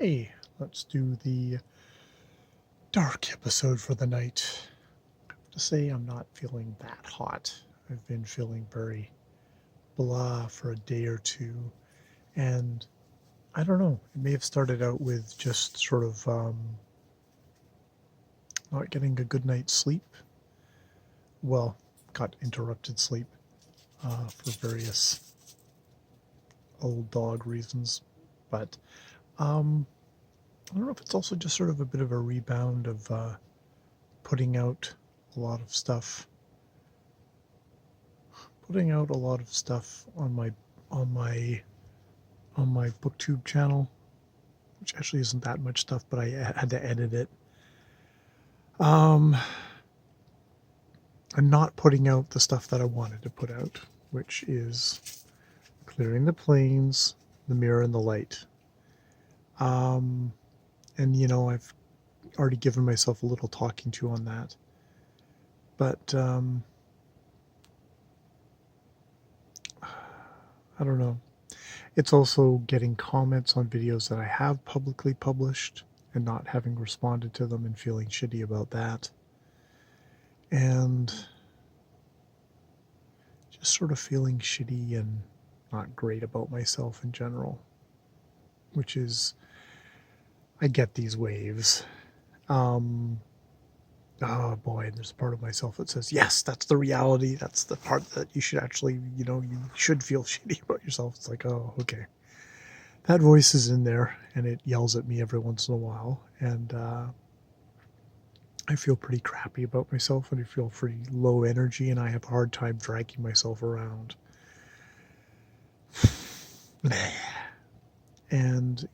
Hey, let's do the dark episode for the night. To say I'm not feeling that hot. I've been feeling very blah for a day or two, and I don't know. It may have started out with just sort of not getting a good night's sleep. Well, got interrupted sleep for various old dog reasons, but I don't know if it's also just sort of a bit of a rebound of putting out a lot of stuff on my on my booktube channel, which actually isn't that much stuff, but I had to edit it. I'm not putting out the stuff that I wanted to put out, which is clearing the planes, the mirror, and the light. And I've already given myself a little talking to on that, but I don't know. It's also getting comments on videos that I have publicly published and not having responded to them and feeling shitty about that. And just sort of feeling shitty and not great about myself in general, which is, I get these waves. Oh boy, and there's a part of myself that says, yes, that's the reality. That's the part that you should actually, you should feel shitty about yourself. It's like, oh, okay. That voice is in there, and it yells at me every once in a while, and I feel pretty crappy about myself, and I feel pretty low energy, and I have a hard time dragging myself around. And,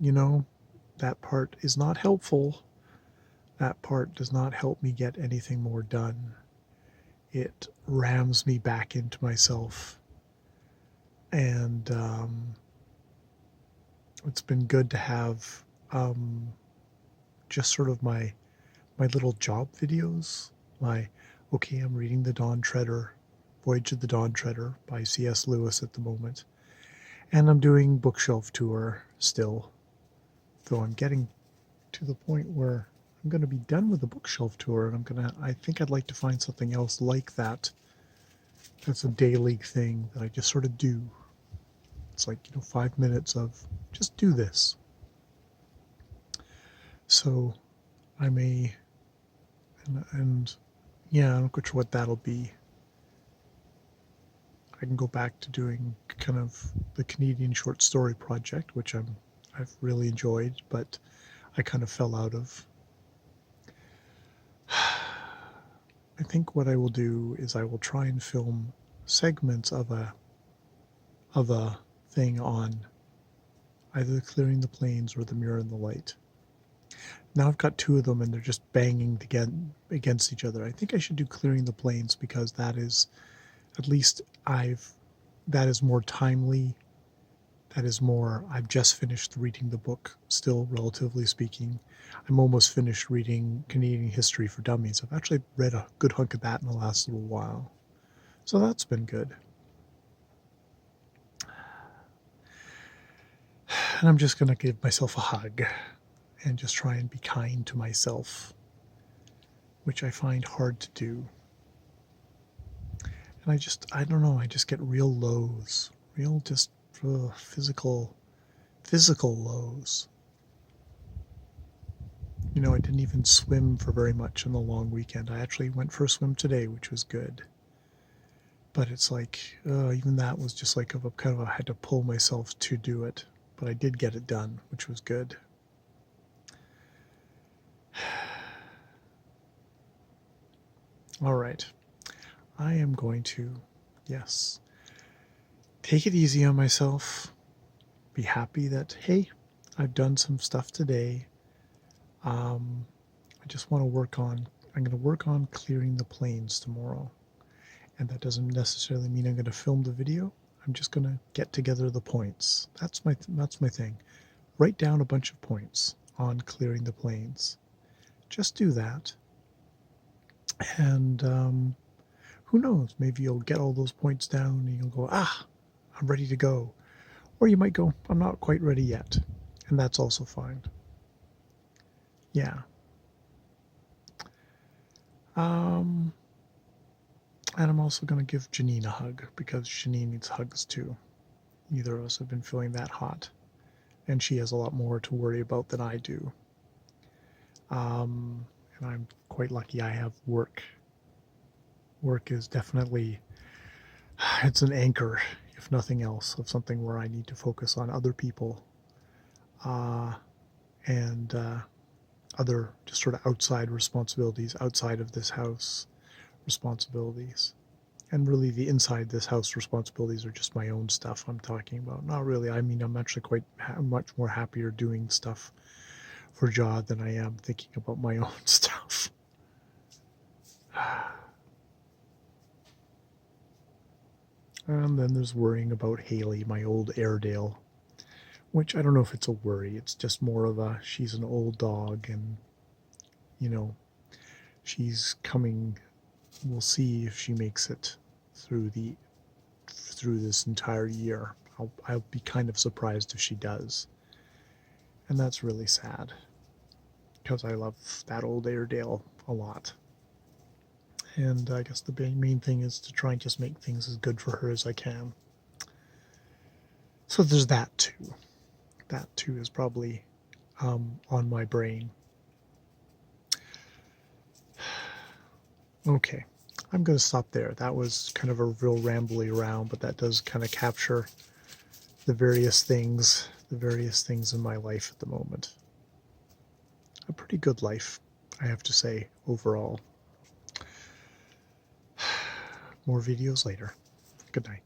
that part is not helpful. That part does not help me get anything more done. It rams me back into myself, and it's been good to have just sort of my little job videos. Okay, I'm reading The Dawn Treader, Voyage of the Dawn Treader by C.S. Lewis at the moment, and I'm doing bookshelf tour still, though I'm getting to the point where I'm going to be done with the bookshelf tour, and I think I'd like to find something else like that. That's a daily thing that I just sort of do. It's like, 5 minutes of just do this. So I may, and yeah, I'm not sure what that'll be. I can go back to doing kind of the Canadian short story project, which I've really enjoyed, but I kind of fell out of. I think what I will do is I will try and film segments of a thing on either clearing the planes or the mirror and the light. Now I've got two of them and they're just banging against each other. I think I should do clearing the planes because that is, at least that is more timely. That is more, I've just finished reading the book, still relatively speaking. I'm almost finished reading Canadian History for Dummies. I've actually read a good hunk of that in the last little while. So that's been good. And I'm just going to give myself a hug and just try and be kind to myself, which I find hard to do. And I don't know, I just get real lows, real just physical lows. I didn't even swim for very much on the long weekend. I actually went for a swim today, which was good. But it's like, even that was just like I had to pull myself to do it. But I did get it done, which was good. All right. I am going to, yes, take it easy on myself. Be happy that, hey, I've done some stuff today. I just want to I'm going to work on clearing the planes tomorrow. And that doesn't necessarily mean I'm going to film the video. I'm just going to get together the points. That's my thing. Write down a bunch of points on clearing the planes. Just do that. And who knows? Maybe you'll get all those points down and you'll go, I'm ready to go. Or you might go, I'm not quite ready yet. And that's also fine. yeah. And I'm also going to give Janine a hug because Janine needs hugs too. Neither of us have been feeling that hot, and she has a lot more to worry about than I do. And I'm quite lucky I have work. Work is definitely, it's an anchor, if nothing else, of something where I need to focus on other people and other just sort of outside responsibilities, outside of this house responsibilities. And really, the inside this house responsibilities are just my own stuff I'm talking about. Not really. I mean, I'm actually quite much more happier doing stuff for Jaw than I am thinking about my own stuff. And then there's worrying about Haley, my old Airedale, which I don't know if it's a worry. It's just more of a she's an old dog and, you know, she's coming. We'll see if she makes it through this entire year. I'll be kind of surprised if she does. And that's really sad because I love that old Airedale a lot. And I guess the main thing is to try and just make things as good for her as I can. So there's that too. That too is probably on my brain. Okay, I'm going to stop there. That was kind of a real rambly around, but that does kind of capture the various things in my life at the moment. A pretty good life, I have to say, overall. More videos later. Good night.